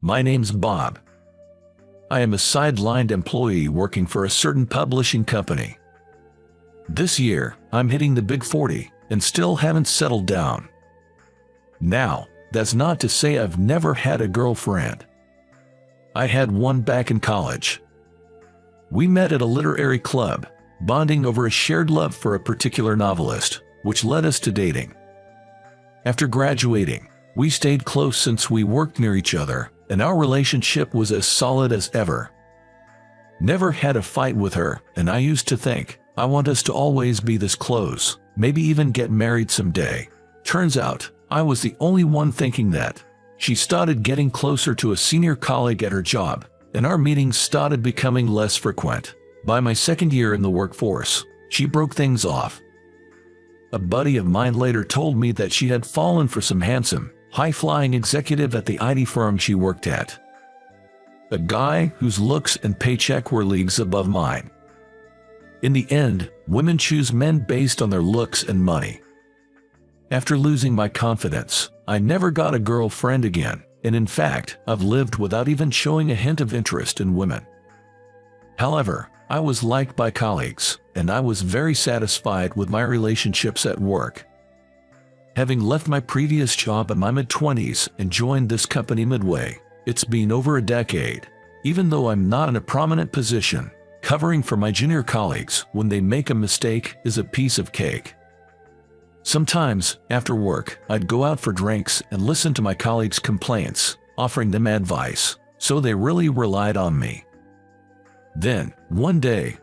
My name's Bob. I am a sidelined employee working for a certain publishing company. This year, I'm hitting the big 40 and still haven't settled down. Now, that's not to say I've never had a girlfriend. I had one back in college. We met at a literary club, bonding over a shared love for a particular novelist, which led us to dating. After graduating, we stayed close since we worked near each other, and our relationship was as solid as ever. Never had a fight with her, and I used to think, I want us to always be this close, maybe even get married someday. Turns out, I was the only one thinking that. She started getting closer to a senior colleague at her job, and our meetings started becoming less frequent. By my second year in the workforce, she broke things off. A buddy of mine later told me that she had fallen for some handsome, high-flying executive at the IT firm she worked at. A guy whose looks and paycheck were leagues above mine. In the end, women choose men based on their looks and money. After losing my confidence, I never got a girlfriend again, and in fact, I've lived without even showing a hint of interest in women. However, I was liked by colleagues, and I was very satisfied with my relationships at work. Having left my previous job in my mid-20s and joined this company midway, it's been over a decade. Even though I'm not in a prominent position, covering for my junior colleagues when they make a mistake is a piece of cake. Sometimes, after work, I'd go out for drinks and listen to my colleagues' complaints, offering them advice, so they really relied on me. Then, one day,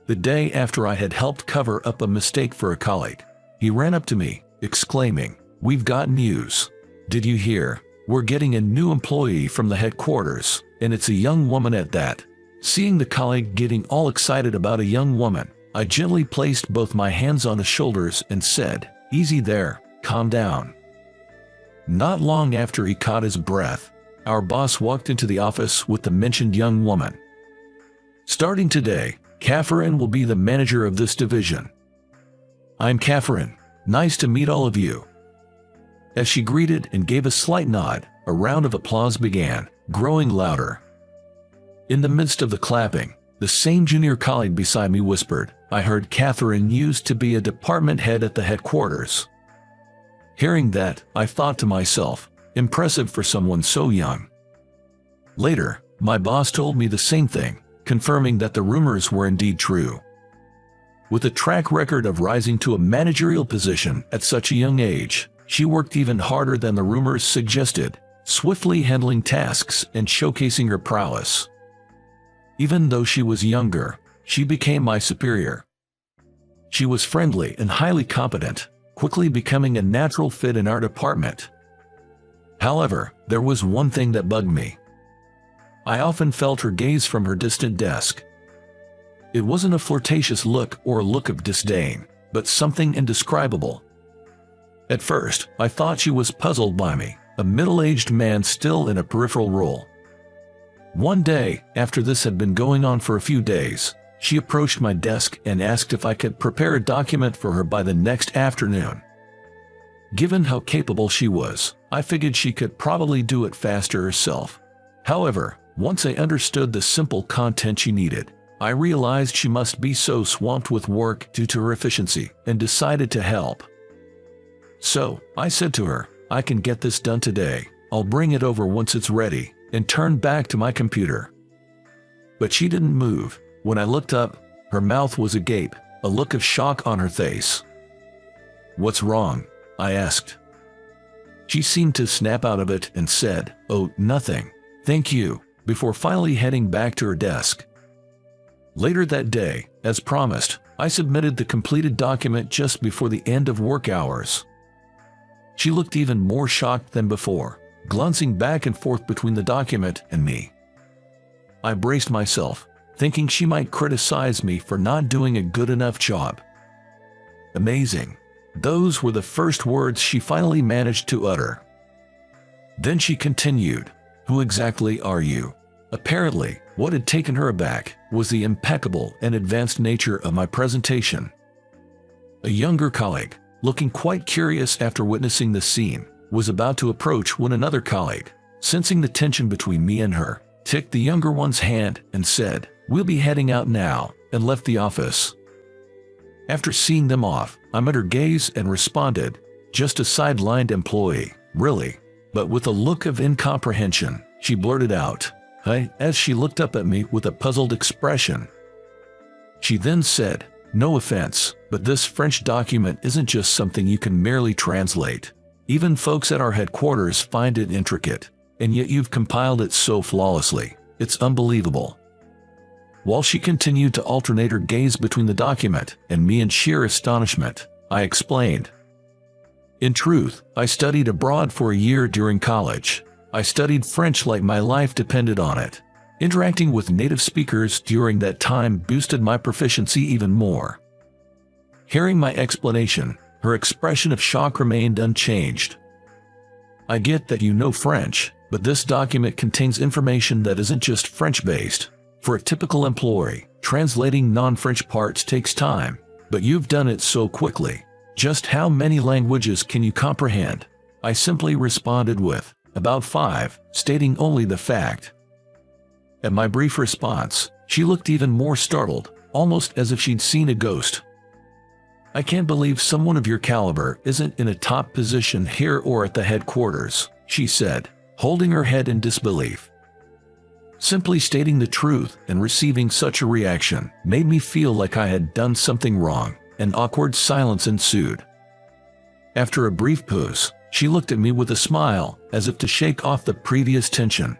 the day after I had helped cover up a mistake for a colleague, he ran up to me, exclaiming, "We've got news. Did you hear? We're getting a new employee from the headquarters, and it's a young woman at that." Seeing the colleague getting all excited about a young woman, I gently placed both my hands on his shoulders and said, "Easy there, calm down." Not long after he caught his breath, our boss walked into the office with the mentioned young woman. "Starting today, Catherine will be the manager of this division. I'm Catherine. Nice to meet all of you." As she greeted and gave a slight nod, a round of applause began, growing louder. In the midst of the clapping, the same junior colleague beside me whispered, "I heard Catherine used to be a department head at the headquarters." Hearing that, I thought to myself, impressive for someone so young. Later, my boss told me the same thing, confirming that the rumors were indeed true. With a track record of rising to a managerial position at such a young age, she worked even harder than the rumors suggested, swiftly handling tasks and showcasing her prowess. Even though she was younger, she became my superior. She was friendly and highly competent, quickly becoming a natural fit in our department. However, there was one thing that bugged me. I often felt her gaze from her distant desk. It wasn't a flirtatious look or a look of disdain, but something indescribable. At first, I thought she was puzzled by me, a middle-aged man still in a peripheral role. One day, after this had been going on for a few days, she approached my desk and asked if I could prepare a document for her by the next afternoon. Given how capable she was, I figured she could probably do it faster herself. However, once I understood the simple content she needed, I realized she must be so swamped with work due to her efficiency and decided to help. So, I said to her, "I can get this done today. I'll bring it over once it's ready," and turned back to my computer. But she didn't move. When I looked up, her mouth was agape, a look of shock on her face. "What's wrong?" I asked. She seemed to snap out of it and said, "Oh, nothing. Thank you," before finally heading back to her desk. Later that day, as promised, I submitted the completed document just before the end of work hours. She looked even more shocked than before, glancing back and forth between the document and me. I braced myself, thinking she might criticize me for not doing a good enough job. Amazing. Those were the first words she finally managed to utter. Then she continued, "Who exactly are you?" Apparently, what had taken her aback was the impeccable and advanced nature of my presentation. A younger colleague, looking quite curious after witnessing the scene, was about to approach when another colleague, sensing the tension between me and her, took the younger one's hand and said, "We'll be heading out now," and left the office. After seeing them off, I met her gaze and responded, "Just a sidelined employee, really?" But with a look of incomprehension, she blurted out, "Hey," as she looked up at me with a puzzled expression. She then said, "No offense, but this French document isn't just something you can merely translate. Even folks at our headquarters find it intricate, and yet you've compiled it so flawlessly. It's unbelievable." While she continued to alternate her gaze between the document and me in sheer astonishment, I explained, "In truth, I studied abroad for a year during college. I studied French like my life depended on it. Interacting with native speakers during that time boosted my proficiency even more." Hearing my explanation, her expression of shock remained unchanged. "I get that you know French, but this document contains information that isn't just French-based. For a typical employee, translating non-French parts takes time, but you've done it so quickly. Just how many languages can you comprehend?" I simply responded with, "About 5, stating only the fact." At my brief response, she looked even more startled, almost as if she'd seen a ghost. "I can't believe someone of your caliber isn't in a top position here or at the headquarters," she said, holding her head in disbelief. Simply stating the truth and receiving such a reaction made me feel like I had done something wrong. An awkward silence ensued. After a brief pause, she looked at me with a smile, as if to shake off the previous tension.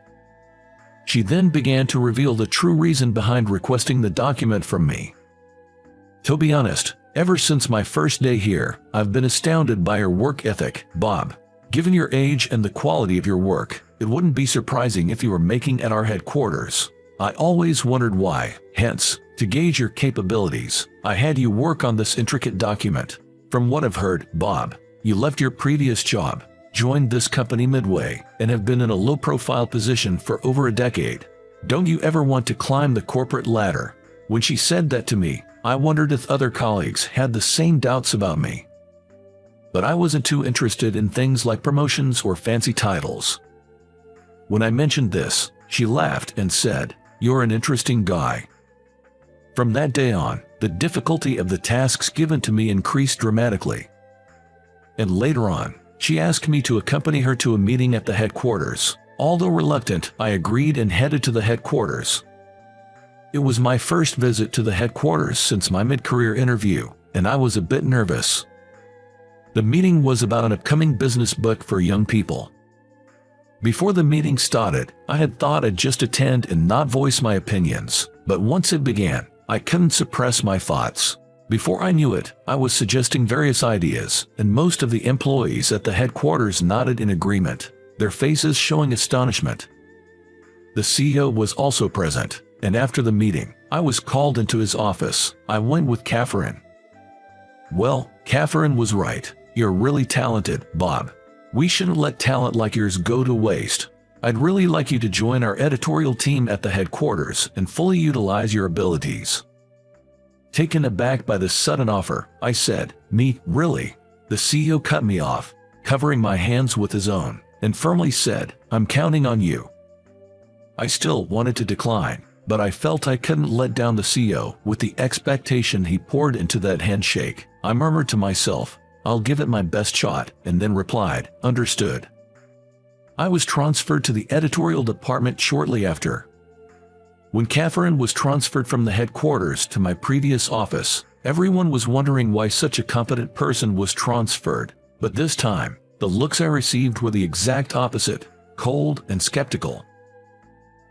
She then began to reveal the true reason behind requesting the document from me. "To be honest, ever since my first day here, I've been astounded by your work ethic, Bob. Given your age and the quality of your work, it wouldn't be surprising if you were making at our headquarters. I always wondered why, hence, to gauge your capabilities, I had you work on this intricate document. From what I've heard, Bob, you left your previous job, joined this company midway, and have been in a low-profile position for over a decade. Don't you ever want to climb the corporate ladder?" When she said that to me, I wondered if other colleagues had the same doubts about me. But I wasn't too interested in things like promotions or fancy titles. When I mentioned this, she laughed and said, "You're an interesting guy." From that day on, the difficulty of the tasks given to me increased dramatically. And later on, she asked me to accompany her to a meeting at the headquarters. Although reluctant, I agreed and headed to the headquarters. It was my first visit to the headquarters since my mid-career interview, and I was a bit nervous. The meeting was about an upcoming business book for young people. Before the meeting started, I had thought I'd just attend and not voice my opinions, but once it began, I couldn't suppress my thoughts. Before I knew it, I was suggesting various ideas, and most of the employees at the headquarters nodded in agreement, their faces showing astonishment. The CEO was also present, and after the meeting, I was called into his office. I went with Catherine. "Well, Catherine was right. You're really talented, Bob. We shouldn't let talent like yours go to waste. I'd really like you to join our editorial team at the headquarters and fully utilize your abilities." Taken aback by this sudden offer, I said, "Me, really?" The CEO cut me off, covering my hands with his own, and firmly said, "I'm counting on you." I still wanted to decline, but I felt I couldn't let down the CEO with the expectation he poured into that handshake. I murmured to myself, "I'll give it my best shot," and then replied, "Understood." I was transferred to the editorial department shortly after. When Catherine was transferred from the headquarters to my previous office, everyone was wondering why such a competent person was transferred, but this time, the looks I received were the exact opposite, cold and skeptical.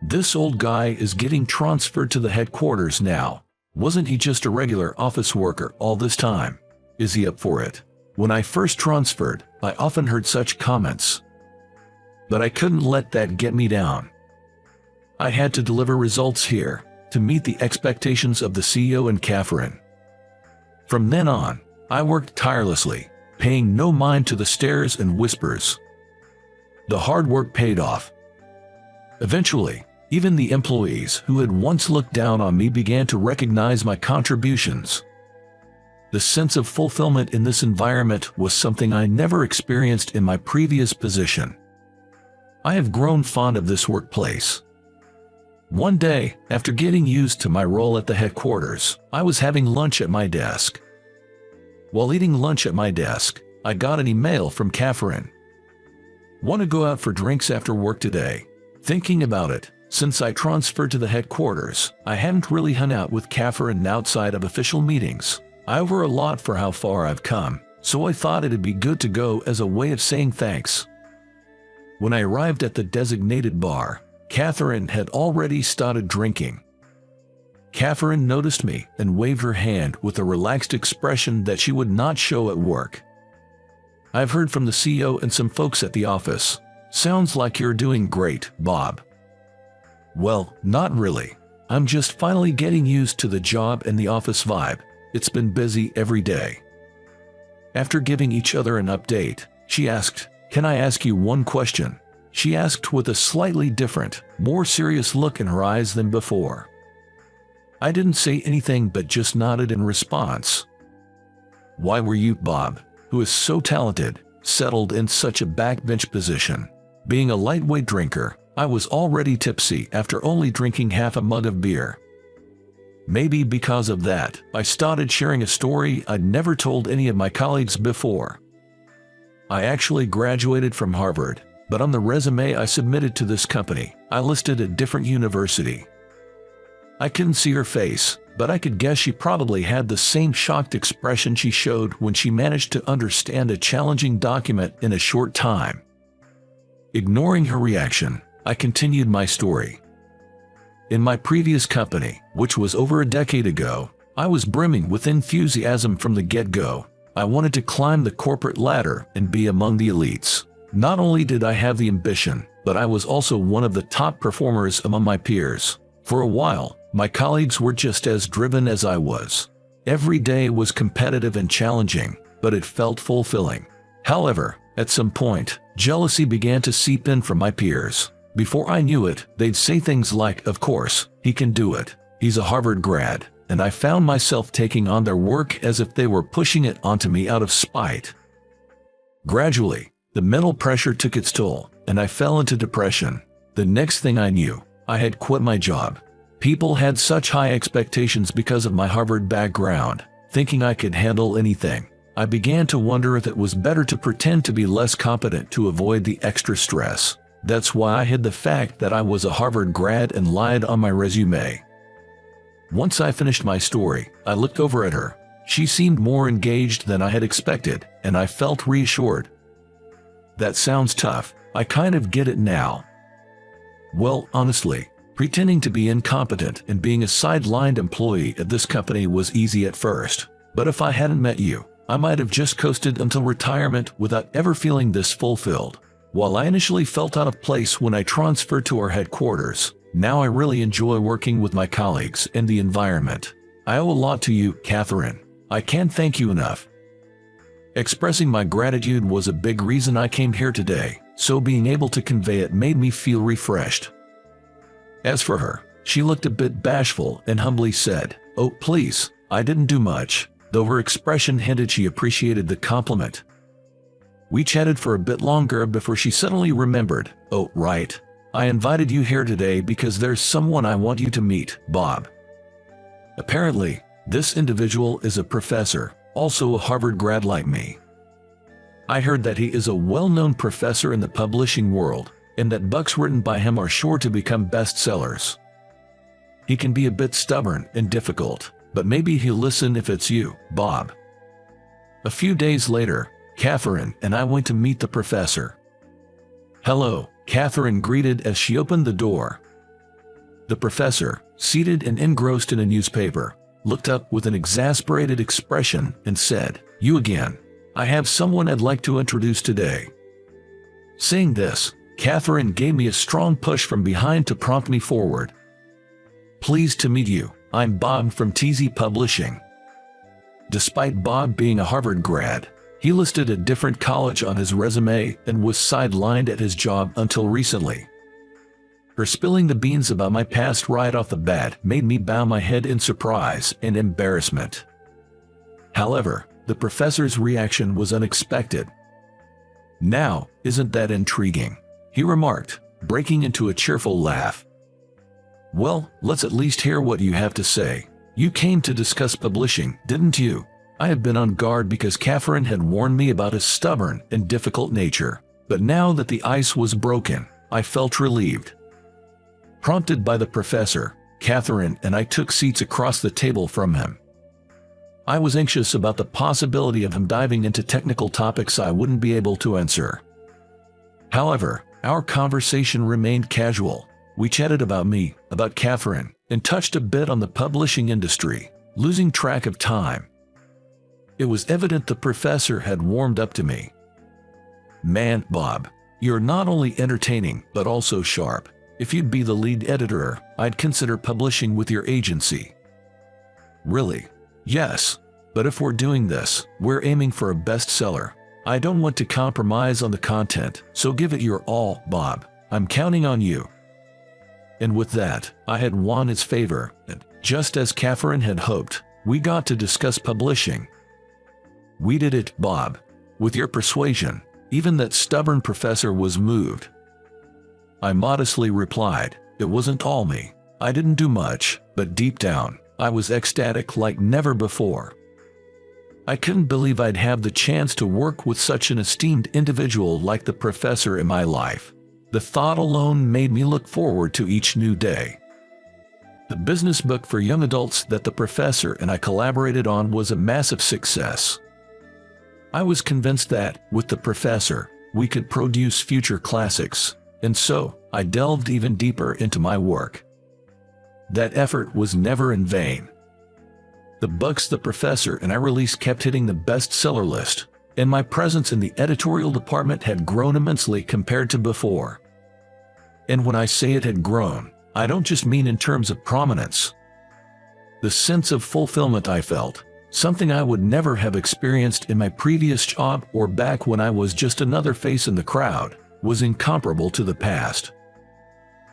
"This old guy is getting transferred to the headquarters now. Wasn't he just a regular office worker all this time? Is he up for it?" When I first transferred, I often heard such comments. But I couldn't let that get me down. I had to deliver results here, to meet the expectations of the CEO and Catherine. From then on, I worked tirelessly, paying no mind to the stares and whispers. The hard work paid off. Eventually, even the employees who had once looked down on me began to recognize my contributions. The sense of fulfillment in this environment was something I never experienced in my previous position. I have grown fond of this workplace. One day, after getting used to my role at the headquarters, I was having lunch at my desk. While eating lunch at my desk, I got an email from Catherine. "Want to go out for drinks after work today?" Thinking about it, since I transferred to the headquarters, I hadn't really hung out with Catherine outside of official meetings. I owe her a lot for how far I've come, so I thought it'd be good to go as a way of saying thanks. When I arrived at the designated bar, Catherine had already started drinking. Catherine noticed me and waved her hand with a relaxed expression that she would not show at work. "I've heard from the CEO and some folks at the office. Sounds like you're doing great, Bob." "Well, not really. I'm just finally getting used to the job and the office vibe. It's been busy every day." After giving each other an update, she asked, "Can I ask you one question?" She asked with a slightly different, more serious look in her eyes than before. I didn't say anything but just nodded in response. "Why were you, Bob, who is so talented, settled in such a backbench position?" Being a lightweight drinker, I was already tipsy after only drinking half a mug of beer. Maybe because of that, I started sharing a story I'd never told any of my colleagues before. I actually graduated from Harvard, but on the resume I submitted to this company, I listed a different university. I couldn't see her face, but I could guess she probably had the same shocked expression she showed when she managed to understand a challenging document in a short time. Ignoring her reaction, I continued my story. In my previous company, which was over a decade ago, I was brimming with enthusiasm from the get-go. I wanted to climb the corporate ladder and be among the elites. Not only did I have the ambition, but I was also one of the top performers among my peers. For a while, my colleagues were just as driven as I was. Every day was competitive and challenging, but it felt fulfilling. However, at some point, jealousy began to seep in from my peers. Before I knew it, they'd say things like, "Of course, he can do it. He's a Harvard grad," and I found myself taking on their work as if they were pushing it onto me out of spite. Gradually, the mental pressure took its toll, and I fell into depression. The next thing I knew, I had quit my job. People had such high expectations because of my Harvard background, thinking I could handle anything. I began to wonder if it was better to pretend to be less competent to avoid the extra stress. That's why I hid the fact that I was a Harvard grad and lied on my resume. Once I finished my story, I looked over at her. She seemed more engaged than I had expected, and I felt reassured. "That sounds tough. I kind of get it now." Well, honestly, pretending to be incompetent and being a sidelined employee at this company was easy at first. But if I hadn't met you, I might have just coasted until retirement without ever feeling this fulfilled. While I initially felt out of place when I transferred to our headquarters, now I really enjoy working with my colleagues and the environment. I owe a lot to you, Catherine. I can't thank you enough. Expressing my gratitude was a big reason I came here today, so being able to convey it made me feel refreshed. As for her, she looked a bit bashful and humbly said, "Oh, please, I didn't do much," though her expression hinted she appreciated the compliment. We chatted for a bit longer before she suddenly remembered, "Oh, right. I invited you here today because there's someone I want you to meet, Bob." Apparently, this individual is a professor, also a Harvard grad like me. I heard that he is a well-known professor in the publishing world, and that books written by him are sure to become bestsellers. He can be a bit stubborn and difficult, but maybe he'll listen if it's you, Bob. A few days later, Catherine and I went to meet the professor. "Hello," Catherine greeted as she opened the door. The professor, seated and engrossed in a newspaper, looked up with an exasperated expression and said, "You again. I have someone I'd like to introduce today." Saying this, Catherine gave me a strong push from behind to prompt me forward. "Pleased to meet you. I'm Bob from TZ Publishing." Despite Bob being a Harvard grad, he listed a different college on his resume and was sidelined at his job until recently. Her spilling the beans about my past right off the bat made me bow my head in surprise and embarrassment. However, the professor's reaction was unexpected. "Now, isn't that intriguing? he remarked, breaking into a cheerful laugh. "Well, let's at least hear what you have to say. You came to discuss publishing, didn't you?" I had been on guard because Catherine had warned me about his stubborn and difficult nature, but now that the ice was broken, I felt relieved. Prompted by the professor, Catherine and I took seats across the table from him. I was anxious about the possibility of him diving into technical topics I wouldn't be able to answer. However, our conversation remained casual. We chatted about me, about Catherine, and touched a bit on the publishing industry, losing track of time. It was evident the professor had warmed up to me. "Man, Bob, you're not only entertaining, but also sharp. If you'd be the lead editor, I'd consider publishing with your agency." "Really?" "Yes. But if we're doing this, we're aiming for a bestseller. I don't want to compromise on the content, so give it your all, Bob. I'm counting on you." And with that, I had won his favor, and, just as Catherine had hoped, we got to discuss publishing. "We did it, Bob. With your persuasion, even that stubborn professor was moved." I modestly replied, "It wasn't all me. I didn't do much, but deep down, I was ecstatic like never before. I couldn't believe I'd have the chance to work with such an esteemed individual like the professor in my life. The thought alone made me look forward to each new day." The business book for young adults that the professor and I collaborated on was a massive success. I was convinced that, with the professor, we could produce future classics, and so I delved even deeper into my work. That effort was never in vain. The books the professor and I released kept hitting the bestseller list, and my presence in the editorial department had grown immensely compared to before. And when I say it had grown, I don't just mean in terms of prominence. The sense of fulfillment I felt, something I would never have experienced in my previous job or back when I was just another face in the crowd, was incomparable to the past.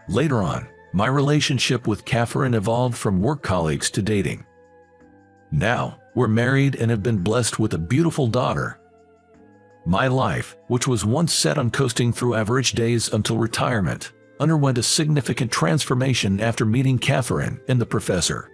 Later on, my relationship with Catherine evolved from work colleagues to dating. Now, we're married and have been blessed with a beautiful daughter. My life, which was once set on coasting through average days until retirement, underwent a significant transformation after meeting Catherine and the professor.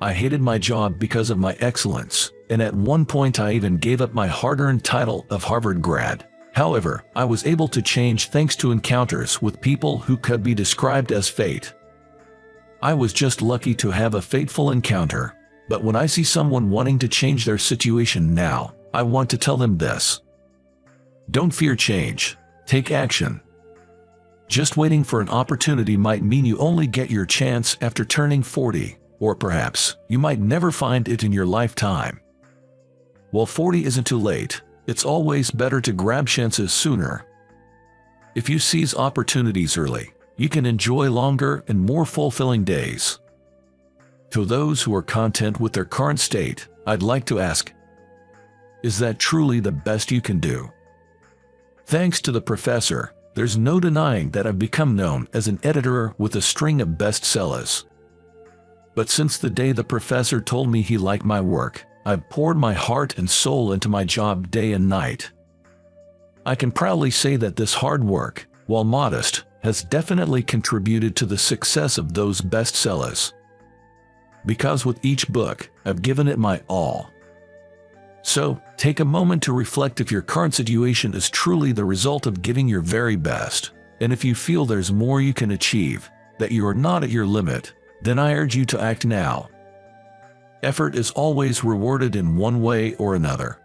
I hated my job because of my excellence, and at one point I even gave up my hard-earned title of Harvard grad. However, I was able to change thanks to encounters with people who could be described as fate. I was just lucky to have a fateful encounter, but when I see someone wanting to change their situation now, I want to tell them this. Don't fear change. Take action. Just waiting for an opportunity might mean you only get your chance after turning 40, or perhaps you might never find it in your lifetime. While 40 isn't too late, it's always better to grab chances sooner. If you seize opportunities early, you can enjoy longer and more fulfilling days. To those who are content with their current state, I'd like to ask, is that truly the best you can do? Thanks to the professor, there's no denying that I've become known as an editor with a string of bestsellers. But since the day the professor told me he liked my work, I've poured my heart and soul into my job day and night. I can proudly say that this hard work, while modest, has definitely contributed to the success of those bestsellers. Because with each book, I've given it my all. So, take a moment to reflect if your current situation is truly the result of giving your very best, and if you feel there's more you can achieve, that you are not at your limit, then I urge you to act now. Effort is always rewarded in one way or another.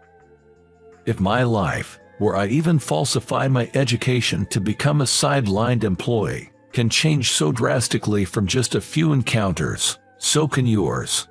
If my life, where I even falsified my education to become a sidelined employee, can change so drastically from just a few encounters, so can yours.